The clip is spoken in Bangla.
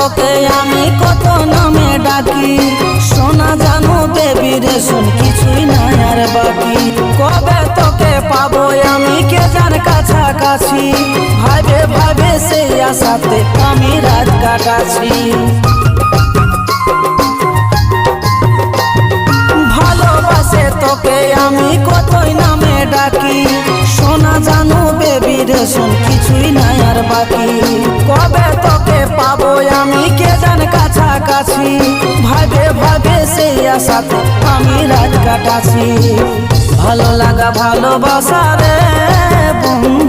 তোকে আমি কত নামে ডাকি, সোনা জানো বেবি রে শুন কিছুই নাই আর বাকি। কবে তোকে পাবো আমি কে জান কাছাকাছি, ভাবে ভাবে সেই আশাতে আমি রাত কাটাছি। ভালোবাসে তোকে আমি কতই নামে ডাকি, সোনা জানো বেবি রে শুন কিছুই নাই আর বাকি। কবে তোকে পাবো আমি কে জান কাছাকাছি, ভাবে ভাবে সেই আশাতে আমি রাত কাটাছি। ভালো লাগা ভালোবাসা রে বন্ধু